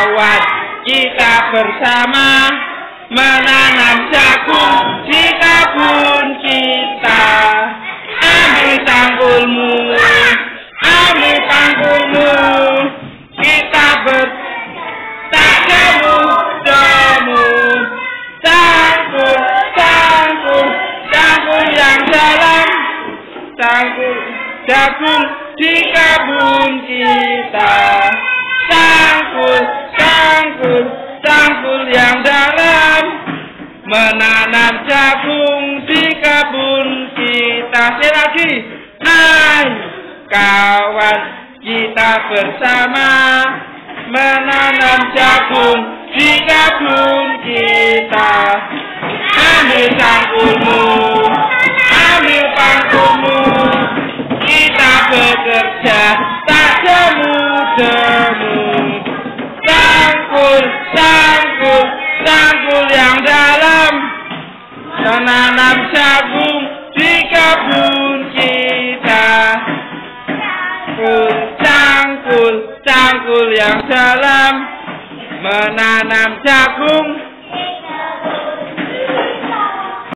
kawan kita bersama menanam jagung di kebun kita. Ambil tanggulmu, ambil tanggulmu, kita tak jemu, cangkul, cangkul, cangkul yang dalam, cangkul jagung di kebun kita. Cangkul, cangkul, cangkul yang dalam, menanam jagung di kebun kita. Sekali lagi, ayo kawan kita bersama menanam jagung di kebun kita. Ambil cangkulmu, ambil pangkulmu, kita bekerja tak jemu-jemu. Cangkul, cangkul, cangkul yang dalam, menanam jagung di kebun kita. Cangkul, cangkul yang dalam, menanam jagung